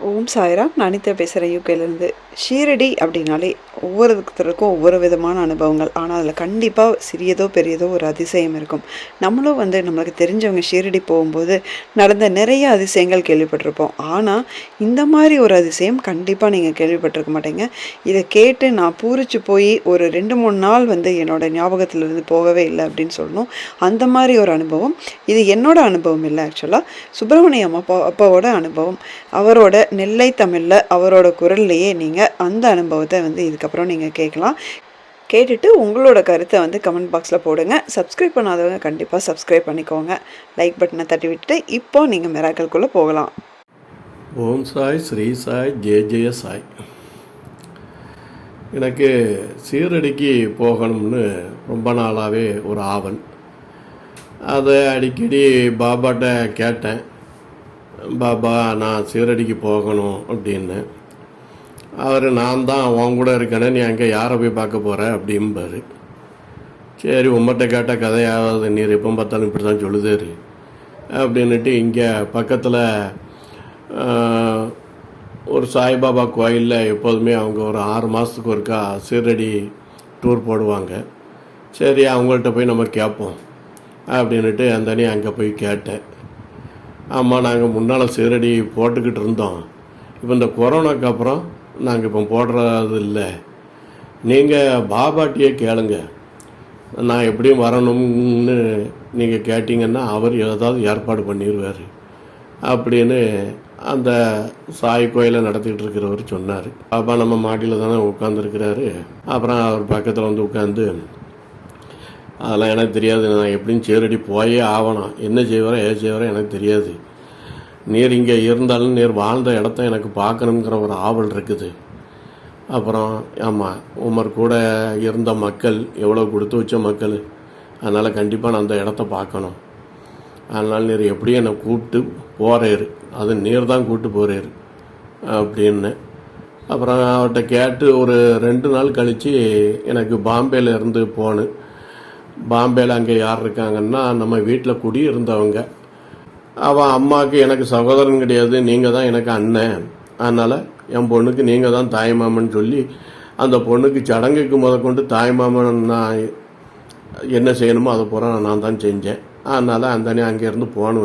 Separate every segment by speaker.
Speaker 1: ஓம் சாய்ராம். நான் அனிதா பேசுகிறேன் யூகேலேருந்து. ஷீரடி அப்படின்னாலே ஒவ்வொருத்தருக்கும் ஒவ்வொரு விதமான அனுபவங்கள். ஆனால் அதில் கண்டிப்பாக சிறியதோ பெரியதோ ஒரு அதிசயம் இருக்கும். நம்மளும் நம்மளுக்கு தெரிஞ்சவங்க ஷீரடி போகும்போது நடந்த நிறைய அதிசயங்கள் கேள்விப்பட்டிருப்போம். ஆனால் இந்த மாதிரி ஒரு அதிசயம் கண்டிப்பாக நீங்கள் கேள்விப்பட்டிருக்க மாட்டீங்க. இதை கேட்டு நான் பூரிச்சு போய் ஒரு 2-3 நாள் என்னோட ஞாபகத்திலிருந்து போகவே இல்லை அப்படின்னு சொல்லணும். அந்த மாதிரி ஒரு அனுபவம். இது என்னோட அனுபவம் இல்லை, ஆக்சுவலாக சுப்பிரமணியம் அப்பாவோட அனுபவம். அவரோட நெல்லை தமிழில் அவரோட குரல்லையே நீங்கள் அந்த அனுபவத்தை இதுக்கப்புறம் நீங்கள் கேட்கலாம். கேட்டுட்டு உங்களோட கருத்தை கமெண்ட் பாக்ஸில் போடுங்க. சப்ஸ்கிரைப் பண்ணாதவங்க கண்டிப்பாக சப்ஸ்கிரைப் பண்ணிக்கோங்க. லைக் பட்டனை தட்டி விட்டுட்டு இப்போ நீங்கள் மிராக்கல்குள்ளே போகலாம்.
Speaker 2: ஓம் சாய், ஸ்ரீ சாய், ஜெய ஜெய சாய். எனக்கு சீரடிக்கு போகணும்னு ரொம்ப நாளாகவே ஒரு ஆவல். அதை அடிக்கடி பாபாட்ட கேட்டேன். பாபா, நான் சீரடிக்கு போகணும் அப்படின்னு. அவர், நான் தான் உன் கூட இருக்கேனே, நீ அங்கே யாரை போய் பார்க்க போகிற அப்படிம்பாரு. சரி, உம்மட்ட கேட்ட கதையாவது, நீர் எப்போ பார்த்தாலும் இப்படி தான் சொல்லுதாரு அப்படின்னுட்டு இங்கே பக்கத்தில் ஒரு சாய்பாபா கோயிலில் எப்போதுமே அவங்க ஒரு 6 மாதத்துக்கு ஒருக்கா சீரடி டூர் போடுவாங்க. சரி, அவங்கள்ட்ட போய் நம்ம கேட்போம் அப்படின்ட்டு அந்த அங்கே போய் கேட்டேன். ஆமாம், நாங்கள் முன்னால் சீரடி போட்டுக்கிட்டு இருந்தோம். இப்போ இந்த கொரோனாக்கு அப்புறம் நாங்கள் இப்போ போடுறது இல்லை. நீங்கள் பாபாட்டியே கேளுங்க, நான் எப்படியும் வரணும்னு நீங்கள் கேட்டிங்கன்னா அவர் ஏதாவது ஏற்பாடு பண்ணிடுவார் அப்படின்னு அந்த சாய் கோயிலை நடத்திக்கிட்டு இருக்கிறவர் சொன்னார். பாபா நம்ம மாடியில் தானே உட்காந்துருக்கிறாரு. அப்புறம் அவர் பக்கத்தில் உட்காந்து, அதெல்லாம் எனக்கு தெரியாது, நான் எப்படின்னு சீரடி போயே ஆகணும், என்ன செய்வாரோ ஏது செய்வாரோ எனக்கு தெரியாது. நீர் இங்கே இருந்தாலும் நீர் வாழ்ந்த இடத்த எனக்கு பார்க்கணுங்கிற ஒரு ஆவல் இருக்குது. அப்புறம் ஆமாம், உமர் கூட இருந்த மக்கள் எவ்வளோ கொடுத்து வச்ச மக்கள், அதனால் கண்டிப்பாக நான் அந்த இடத்த பார்க்கணும். அதனால் நீர் எப்படியும் என்னை கூப்பிட்டு போகிறாரு, அது நீர் தான் கூப்பிட்டு போகிறாரு அப்படின்னு. அப்புறம் அவர்கிட்ட கேட்டு ஒரு 2 நாள் கழித்து எனக்கு பாம்பேயில் இருந்து போனேன். பாம்பேயில் அங்கே யார் இருக்காங்கன்னா, நம்ம வீட்டில் குடி இருந்தவங்க. அவன் அம்மாவுக்கு எனக்கு சகோதரன் கிடையாது, நீங்கள் தான் எனக்கு அண்ணன், அதனால் என் பொண்ணுக்கு நீங்கள் தான் தாய்மாமன் சொல்லி அந்த பொண்ணுக்கு சடங்குக்கு முதற்கொண்டு தாய்மாமன் நான் என்ன செய்யணுமோ அதை பூரா நான் தான் செஞ்சேன். அதனால் அந்த அங்கேருந்து போன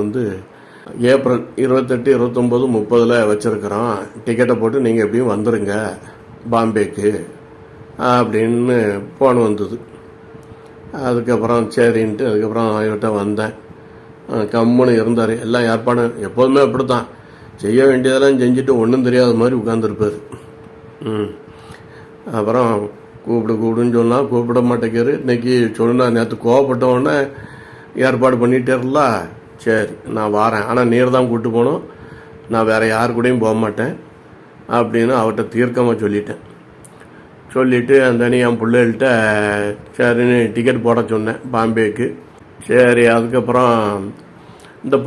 Speaker 2: ஏப்ரல் 28, 29, 30 வச்சுருக்கிறோம். டிக்கெட்டை போட்டு நீங்கள் எப்படியும் வந்துடுங்க பாம்பேக்கு அப்படின்னு போன வந்தது. அதுக்கப்புறம் சரின்ட்டு அதுக்கப்புறம் இவர்கிட்ட வந்தேன். கம்முன்னு இருந்தார். எல்லாம் ஏற்பாடும் எப்போதுமே அப்படி தான், செய்ய வேண்டியதெல்லாம் செஞ்சுட்டு ஒன்றும் தெரியாத மாதிரி உட்காந்துருப்பார். அப்புறம் கூப்பிடுன்னு சொன்னால் கூப்பிட மாட்டேங்கிறாரு. இன்றைக்கி சொன்னா, நேற்று கோவப்பட்டவுடனே ஏற்பாடு பண்ணிட்டேர்ல, சரி நான் வரேன், ஆனால் நீர் தான் கூப்பிட்டு போகணும், நான் வேறு யார் கூடயும் போக மாட்டேன் அப்படின்னு அவர்கிட்ட தீர்க்கமாக சொல்லிவிட்டு அந்த என் பிள்ளைகள்கிட்ட சரின்னு டிக்கெட் போட சொன்னேன் பாம்பேக்கு. சரி, அதுக்கப்புறம் இந்த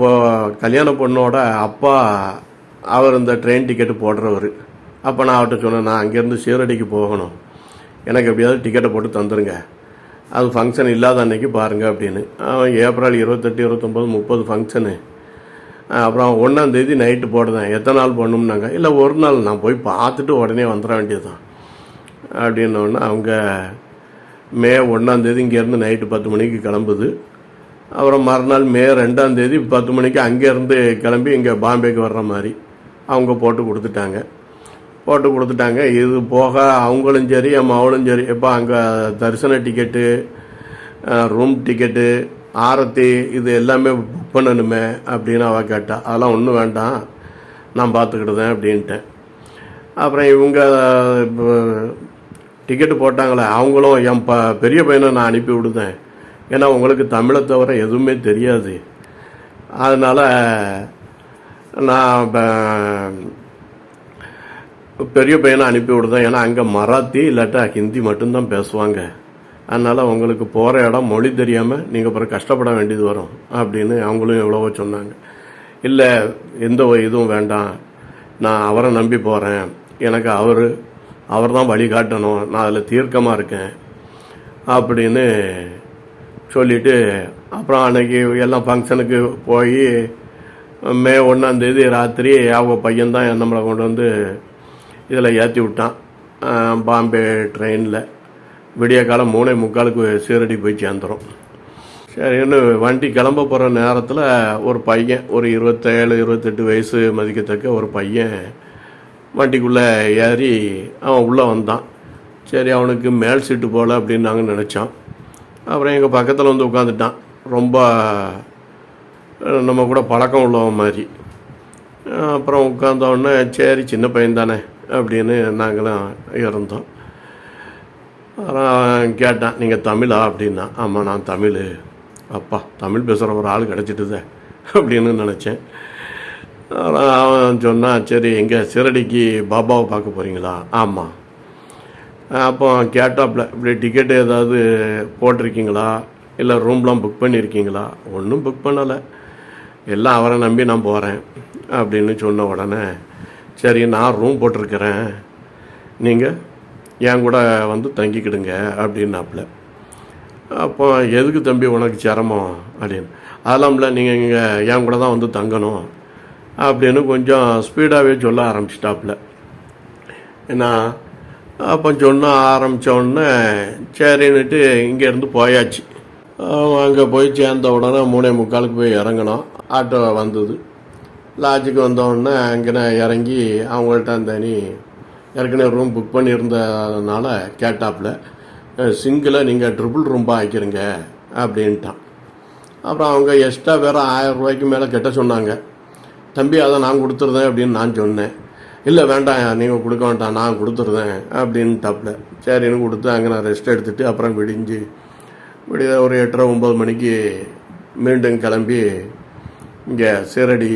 Speaker 2: கல்யாண பொண்ணோட அப்பா அவர் இந்த ட்ரெயின் டிக்கெட்டு போடுறவர். அப்போ நான் அவர்கிட்ட சொன்னேன், நான் அங்கேருந்து சீரடிக்கு போகணும், எனக்கு எப்படியாவது டிக்கெட்டை போட்டு தந்துடுங்க, அது ஃபங்க்ஷன் இல்லாத அன்னைக்கு பாருங்கள் அப்படின்னு. அவன் ஏப்ரல் 28, 29, 30 ஃபங்க்ஷனு. அப்புறம் 1ஆம் தேதி நைட்டு போடுதேன். எத்தனை நாள் போடணும்னாங்க. இல்லை, ஒரு நாள் நான் போய் பார்த்துட்டு உடனே வந்துட வேண்டியது தான் அப்படின்னோடனே அவங்க மே 1ஆம் தேதி இங்கேருந்து நைட்டு 10 மணிக்கு கிளம்புது. அப்புறம் மறுநாள் மே 2ஆம் தேதி 10 மணிக்கு அங்கேருந்து கிளம்பி இங்கே பாம்பேக்கு வர்ற மாதிரி அவங்க போட்டு கொடுத்துட்டாங்க. இது போக அவங்களும் சரி என் மகளும் சரி, எப்போ அங்கே தரிசன டிக்கெட்டு, ரூம் டிக்கெட்டு, ஆரத்தி இது எல்லாமே புக் பண்ணணுமே அப்படின்னு அவள் கேட்டா. அதெல்லாம் ஒன்றும் வேண்டாம், நான் பார்த்துக்கிட்டுதேன் அப்படின்ட்டேன். அப்புறம் இவங்க டிக்கெட்டு போட்டாங்களே, அவங்களும் என் பெரிய பையனை நான் அனுப்பி விடுதேன், ஏன்னா உங்களுக்கு தமிழை தவிர எதுவுமே தெரியாது, அதனால் நான் பெரிய பையனை அனுப்பி விடுதேன், ஏன்னா அங்கே மராத்தி இல்லாட்டா ஹிந்தி மட்டும்தான் பேசுவாங்க, அதனால் உங்களுக்கு போகிற இடம் மொழி தெரியாமல் நீங்கள் அப்புறம் கஷ்டப்பட வேண்டியது வரும் அப்படின்னு அவங்களும் எவ்வளவோ சொன்னாங்க. இல்லை, எந்த இதுவும் வேண்டாம், நான் அவரை நம்பி போகிறேன், எனக்கு அவர் தான் வழிகாட்டணும், நான் அதில் தீர்க்கமாக இருக்கேன் அப்படின்னு சொல்லிவிட்டு அப்புறம் அன்றைக்கி எல்லாம் ஃபங்க்ஷனுக்கு போய் மே 1 ராத்திரி அவங்க பையன்தான் நம்மளை கொண்டு வந்து இதில் ஏற்றி விட்டான். பாம்பே ட்ரெயினில் விடிய காலம் 3:45 சீரடி போய் சேர்ந்துடும். சரின்னு வண்டி கிளம்ப போகிற நேரத்தில் ஒரு பையன், ஒரு 27-28 வயசு மதிக்கத்தக்க ஒரு பையன் வண்டிக்குள்ளே ஏறி அவன் உள்ளே வந்தான். சரி, அவனுக்கு மேல் சீட்டு போகல அப்படின்னு நாங்கள் நினச்சோம். அப்புறம் எங்கள் பக்கத்தில் வந்து உட்காந்துட்டான். ரொம்ப நம்ம கூட பழக்கம் உள்ளவன் மாதிரி. அப்புறம் உட்காந்தோடனே சரி சின்ன பையன் தானே அப்படின்னு நாங்களும் இருந்தோம். அப்புறம் கேட்டான், நீங்கள் தமிழா அப்படின்னா. ஆமாம் நான் தமிழ். அப்பா, தமிழ் பேசுகிற ஒரு ஆள் கிடச்சிட்டுதே அப்படின்னு நினச்சேன். அவன் சொன்னான், சரி எங்கே சீரடிக்கு பாபாவை பார்க்க போகிறீங்களா? ஆமாம். அப்போ கேட்டாப்புல, இப்படி டிக்கெட்டு ஏதாவது போட்டிருக்கீங்களா, இல்லை ரூம்லாம் புக் பண்ணியிருக்கீங்களா? ஒன்றும் புக் பண்ணலை, எல்லாம் அவரை நம்பி நான் போகிறேன் அப்படின்னு சொன்ன உடனே, சரி நான் ரூம் போட்டிருக்கிறேன், நீங்கள் என் கூட வந்து தங்கிக்கிடுங்க அப்படின்னாப்புல. அப்போ எதுக்கு தம்பி உனக்கு சிரமம் அப்படின்னு. அதெல்லாம் இல்லை, நீங்கள் இங்கே என் கூட தான் வந்து தங்கணும் அப்படின்னு கொஞ்சம் ஸ்பீடாகவே சொல்ல ஆரம்பிச்சிட்டாப்புல. ஏன்னா அப்போ சொன்ன ஆரம்பித்தோடனே சரின்னுட்டு இங்கேருந்து போயாச்சு. அங்கே போய் சேர்ந்த உடனே 3:45 போய் இறங்கினோம். ஆட்டோ வந்தது. லாட்ஜுக்கு வந்தோடனே அங்கே இறங்கி அவங்கள்ட்ட அந்த ஏற்கனவே ரூம் புக் பண்ணியிருந்ததுனால கேட்டாப்புல, சிங்கிளை நீங்கள் ட்ரிபிள் ரூம்பாக ஆக்கிருங்க அப்படின்ட்டான். அப்புறம் அவங்க எக்ஸ்ட்ரா வேறு 1000 ரூபாய்க்கு மேலே கெட்ட சொன்னாங்க. தம்பி அதை நான் கொடுத்துருதேன் அப்படின்னு நான் சொன்னேன். இல்லை வேண்டாம், நீங்கள் கொடுக்க வேண்டாம், நான் கொடுத்துருதேன் அப்படின்ட்டாப்புல. சரின்னு கொடுத்து அங்கே நான் ரெஸ்ட் எடுத்துகிட்டு அப்புறம் விடிய ஒரு 8:30-9 மணிக்கு மீண்டும் கிளம்பி இங்கே சீரடி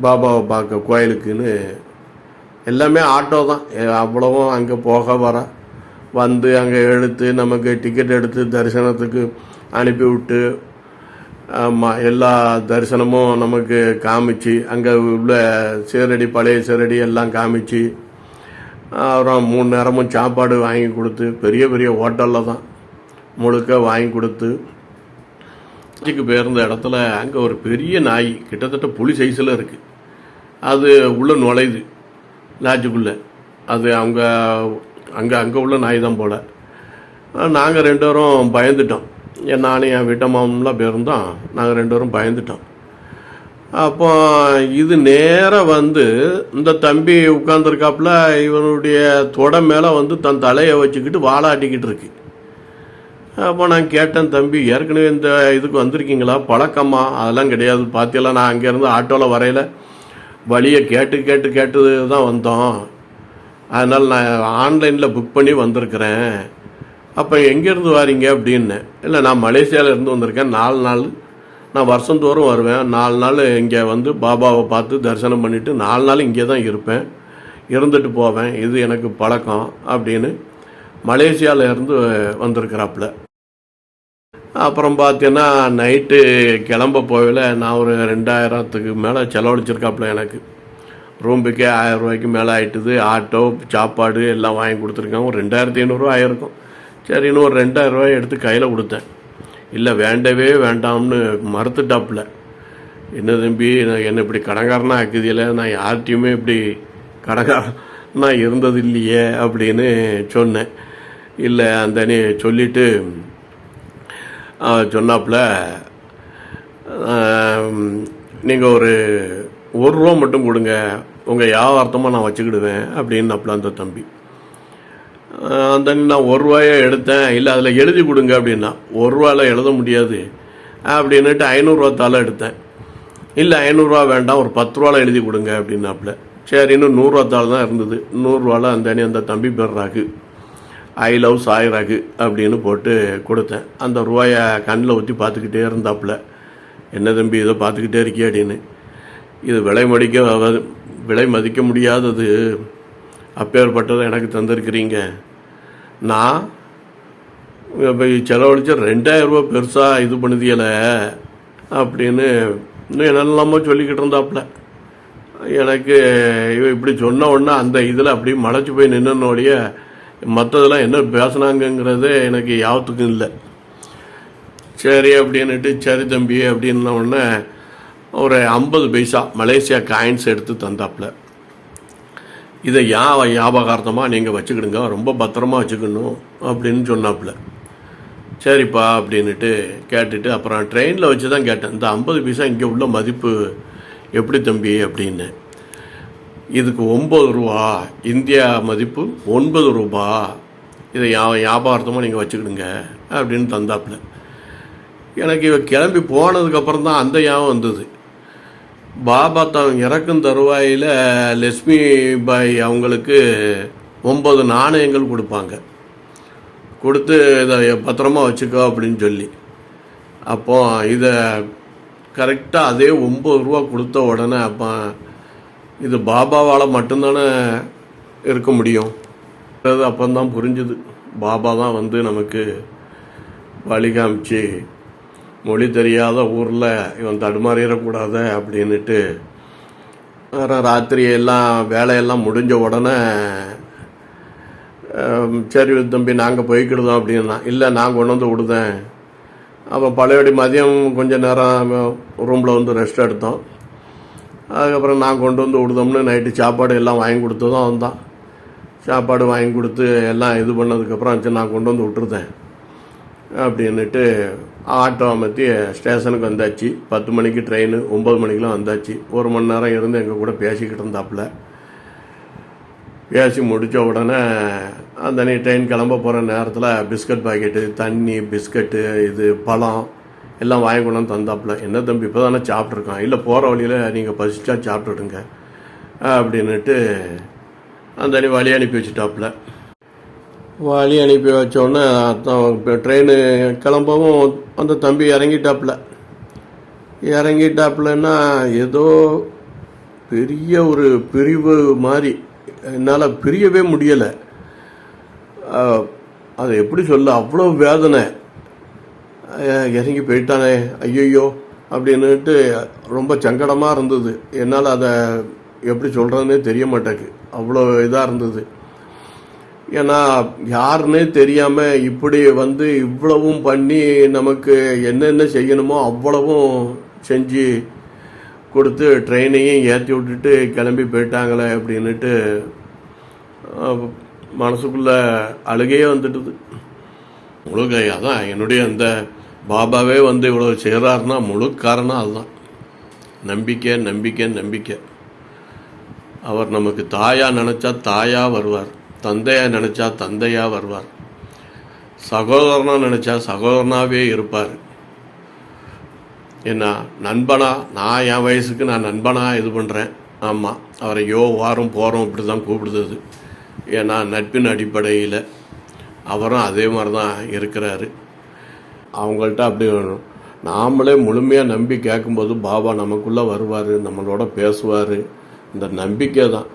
Speaker 2: பாபாவை பார்க்க கோயிலுக்குன்னு எல்லாமே ஆட்டோ தான். அவ்வளவும் அங்கே போக வர வந்து அங்கே எடுத்து நமக்கு டிக்கெட் எடுத்து தரிசனத்துக்கு அனுப்பி விட்டு, ஆமாம், எல்லா தரிசனமும் நமக்கு காமிச்சு அங்கே உள்ள சீரடி பழைய சீரடி எல்லாம் காமிச்சு, அப்புறம் 3 நேரமும் சாப்பாடு வாங்கி கொடுத்து, பெரிய பெரிய ஹோட்டலில் தான் முழுக்க வாங்கி கொடுத்து, போயிருந்த இடத்துல அங்கே ஒரு பெரிய நாய், கிட்டத்தட்ட புலி சைஸில் இருக்குது, அது உள்ளே நுழையுது லாட்ஜுக்குள்ளே. அது அங்கே உள்ள நாய் தான் போல். நாங்கள் 2 பேரும் பயந்துட்டோம். நானும் என் வீட்டம்மாவெலாம் போயிருந்தோம். நாங்கள் 2 பேரும் பயந்துட்டோம். அப்போ இது நேராக வந்து இந்த தம்பி உட்காந்துருக்காப்புல, இவனுடைய தொடை மேலே வந்து தன் தலையை வச்சுக்கிட்டு வாழாட்டிக்கிட்டு இருக்கு. அப்போ நான் கேட்டேன், தம்பி ஏற்கனவே இந்த இதுக்கு வந்திருக்கீங்களா, பழக்கமா? அதெல்லாம் கிடையாது, பார்த்தியெல்லாம் நான் அங்கேருந்து ஆட்டோவில் வரையில் வழியை கேட்டு தான் வந்தோம், அதனால் நான் ஆன்லைனில் புக் பண்ணி வந்திருக்கிறேன். அப்போ எங்கேருந்து வாரீங்க அப்படின்னு. இல்லை நான் மலேசியாவிலேருந்து வந்திருக்கேன், 4 நாள், நான் வருஷந்தோறும் வருவேன், 4 நாள் இங்கே வந்து பாபாவை பார்த்து தரிசனம் பண்ணிவிட்டு 4 நாள் இங்கே தான் இருப்பேன், இருந்துட்டு போவேன், இது எனக்கு பழக்கம் அப்படின்னு மலேசியாவிலேருந்து வந்திருக்கிறாப்புல. அப்புறம் பார்த்தீங்கன்னா நைட்டு கிளம்ப போகல நான் ஒரு 2000க்கு மேலே செலவழிச்சிருக்காப்புல. எனக்கு ரூம்புக்கே 1000 ரூபாய்க்கு மேலே ஆகிட்டுது. ஆட்டோ சாப்பாடு எல்லாம் வாங்கி கொடுத்துருக்காங்க. ஒரு 2500 ஆயிருக்கும். சரி, இன்னும் ஒரு 2000 ரூபாய் எடுத்து கையில் கொடுத்தேன். இல்லை வேண்டவே வேண்டாம்னு மறுத்துட்டாப்புல. என்ன தம்பி, நான் என்ன இப்படி கடங்காரனா ஆக்குதில்லை, நான் யார்கிட்டையுமே இப்படி கடங்காரனா இருந்தது இல்லையே அப்படின்னு சொன்னேன். இல்லை அந்த சொல்லிவிட்டு சொன்னாப்புல, நீங்கள் ஒரு ரூபா மட்டும் கொடுங்க, உங்கள் வியாபாரத்தமாக நான் வச்சுக்கிடுவேன் அப்படின்னாப்புல அந்த தம்பி. அந்த நான் 1 ரூபாயை எடுத்தேன். இல்லை அதில் எழுதி கொடுங்க அப்படின்னா, 1 ரூபாயில் எழுத முடியாது அப்படின்னுட்டு 500 ரூபா தாளை எடுத்தேன். இல்லை 500 ரூபா வேண்டாம், ஒரு 10 ரூபாயில் எழுதி கொடுங்க அப்படின்னாப்புல. சரி, இன்னும் 100 ரூபா தாள் தான் இருந்தது. 100 ரூபாவில் அந்த தம்பி பேர் ராகு, ஐ லவ் சாய் ராகு அப்படின்னு போட்டு கொடுத்தேன். அந்த ரூபாயை கண்ணில் ஊற்றி பார்த்துக்கிட்டே இருந்தாப்புல. என்ன தம்பி இதை பார்த்துக்கிட்டே இருக்கியே அப்படின்னு. இது விலை மதிக்க முடியாதது, அப்பேற்பட்டதை எனக்கு தந்திருக்கிறீங்க. நான் இப்போ செலவழிச்ச 2000 ரூபா பெருசாக இது பண்ணுதியலை அப்படின்னு இன்னும் என்னெல்லாமோ சொல்லிக்கிட்டு இருந்தாப்புல. எனக்கு இப்படி சொன்ன உடனே அந்த இதில் அப்படியே மலைச்சு போய் நின்னோடைய மற்றதெல்லாம் என்ன பேசுனாங்கங்கிறதே எனக்கு யாவத்துக்கும் இல்லை. சரி அப்படின்னுட்டு, சரி தம்பி அப்படின்ன உடனே ஒரு 50 பைசா மலேசியா காயின்ஸ் எடுத்து தந்தாப்புல. இதை ஞாபகார்த்தமாக நீங்கள் வச்சுக்கிடுங்க, ரொம்ப பத்திரமா வச்சுக்கணும் அப்படின்னு சொன்னாப்புல. சரிப்பா அப்படின்ட்டு கேட்டுட்டு அப்புறம் ட்ரெயினில் வச்சு தான் கேட்டேன், இந்த 50 பைசா இங்கே உள்ள மதிப்பு எப்படி தம்பி அப்படின்னு. இதுக்கு 9 ரூபா, இந்தியா மதிப்பு 9 ரூபா, இதை ஞாபகார்த்தமாக நீங்கள் வச்சுக்கிடுங்க அப்படின்னு தந்தாப்புல. எனக்கு இவ கிளம்பி போனதுக்கப்புறம் தான் அந்த ஞாபகம் வந்தது. பாபா தான் இறக்கும் தருவாயில் லட்சுமி பாய் அவங்களுக்கு 9 நாணயங்கள் கொடுப்பாங்க, கொடுத்து இதை பத்திரமா வச்சுக்கோ அப்படின்னு சொல்லி. அப்போ இதை கரெக்டாக அதே 9 ரூபா கொடுத்த உடனே அப்போ இது பாபாவால் மட்டும்தானே இருக்க முடியும். அப்போதான் புரிஞ்சுது, பாபா தான் வந்து நமக்கு வழி காமிச்சு மொழி தெரியாத ஊரில் இவன் தடுமாறிடக்கூடாத அப்படின்ட்டு. ராத்திரி எல்லாம் வேலையெல்லாம் முடிஞ்ச உடனே சரி தம்பி நாங்கள் போய்க்கிடுதோம் அப்படின்னா, இல்லை நான் கொண்டு வந்து விடுதேன். அப்போ பழையபடி மதியம் கொஞ்சம் நேரம் ரூமில் வந்து ரெஸ்ட் எடுத்தோம். அதுக்கப்புறம் நான் கொண்டு வந்து விடுதோம்னு நைட்டு சாப்பாடு எல்லாம் வாங்கி கொடுத்ததும் அவன் தான். சாப்பாடு வாங்கி கொடுத்து எல்லாம் இது பண்ணதுக்கப்புறம் சரி நான் கொண்டு வந்து விட்டுருதேன் அப்படின்ட்டு ஆட்டோ அமர்த்தி ஸ்டேஷனுக்கு வந்தாச்சு. 10 மணிக்கு ட்ரெயின், 9 மணிக்கெலாம் வந்தாச்சு. 1 மணி நேரம் இருந்து எங்கள் கூட பேசிக்கிட்டு இருந்தாப்புல. பேசி முடித்த உடனே அந்த ட்ரெயின் கிளம்ப போகிற நேரத்தில் பிஸ்கட் பாக்கெட்டு, தண்ணி, பிஸ்கட்டு, இது பழம் எல்லாம் வாங்கி கொண்டு வந்து தந்தாப்புல. என்ன தம்பி இப்போ தானே சாப்பிட்ருக்கான், இல்லை போகிற வழியில் நீங்கள் பசிச்சா சாப்பிட்டுடுங்க அப்படின்ட்டு அந்த வழி அனுப்பி வச்சுட்டாப்புல. வழி அனுப்பி வச்சோடனே ட்ரெயின் கிளம்பவும் அந்த தம்பி இறங்கிட்டாப்புலன்னா ஏதோ பெரிய ஒரு பிரிவு மாதிரி என்னால் பிரியவே முடியலை. அதை எப்படி சொல்ல, அவ்வளோ வேதனை. இறங்கி போயிட்டானே ஐயோ அப்படின்னுட்டு ரொம்ப சங்கடமாக இருந்தது. என்னால் அதை எப்படி சொல்கிறதுனே தெரிய மாட்டேங்குது, அவ்வளோ இதாக இருந்தது. ஏன்னா யாருன்னே தெரியாமல் இப்படி வந்து இவ்வளவும் பண்ணி நமக்கு என்னென்ன செய்யணுமோ அவ்வளவும் செஞ்சு கொடுத்து ட்ரெயினையும் ஏற்றி விட்டுட்டு கிளம்பி போயிட்டாங்களே அப்படின்ட்டு மனசுக்குள்ளே அழுகையே வந்துட்டுது. முழு அதான் என்னுடைய அந்த பாபாவே வந்து இவ்வளோ செய்கிறாருன்னா முழு காரணம் அதுதான். நம்பிக்கை நம்பிக்கை நம்பிக்கை. அவர் நமக்கு தாயாக நினச்சா தாயாக வருவார், தந்தையாக நினச்சா தந்தையாக வருவார், சகோதரனாக நினச்சா சகோதரனாகவே இருப்பார். ஏன்னா நண்பனா, நான் என் வயசுக்கு நான் நண்பனாக இது பண்ணுறேன். ஆமாம், அவரை வாரம் போகிறோம் இப்படி தான் கூப்பிடுது. ஏன்னா நட்பின் அடிப்படையில் அவரும் அதே மாதிரி தான் இருக்கிறாரு. அவங்கள்ட்ட அப்படி நாமளே முழுமையாக நம்பி கேட்கும்போது பாபா நமக்குள்ளே வருவார், நம்மளோட பேசுவார். இந்த நம்பிக்கை தான்.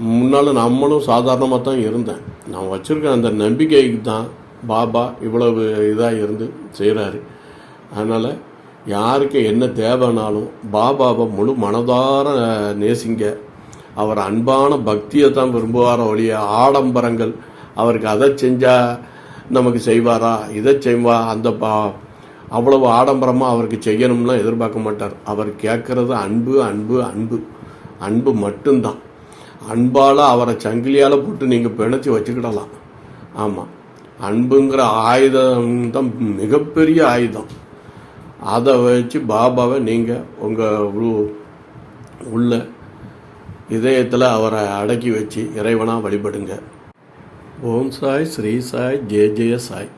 Speaker 2: முன்னால் நம்மளும் சாதாரணமாக தான் இருந்தேன். நான் வச்சுருக்கேன் அந்த நம்பிக்கைக்கு தான் பாபா இவ்வளவு இதாக இருந்து செய்கிறாரு. அதனால் யாருக்கு என்ன தேவைனாலும் பாபாவை முழு மனதார நேசிங்க. அவர் அன்பான பக்தியை தான் விரும்புவார ஒழிய ஆடம்பரங்கள், அவருக்கு அதை செஞ்சால் நமக்கு செய்வாரா, இதை செய்வா, அந்த அவ்வளவு ஆடம்பரமாக அவருக்கு செய்யணும்லாம் எதிர்பார்க்க மாட்டார். அவர் கேட்குறது அன்பு அன்பு அன்பு அன்பு மட்டும்தான். அன்பால் அவரை சங்கிலியால் போட்டு நீங்கள் பிணைச்சி வச்சுக்கிடலாம். ஆமாம், அன்புங்கிற ஆயுதம் தான் மிகப்பெரிய ஆயுதம். அதை வச்சு பாபாவை நீங்கள் உங்கள் உள்ள இதயத்தில் அவரை அடக்கி வச்சு இறைவனாக வழிபடுங்க. ஓம் சாய், ஸ்ரீ சாய், ஜெய ஜெய சாய்.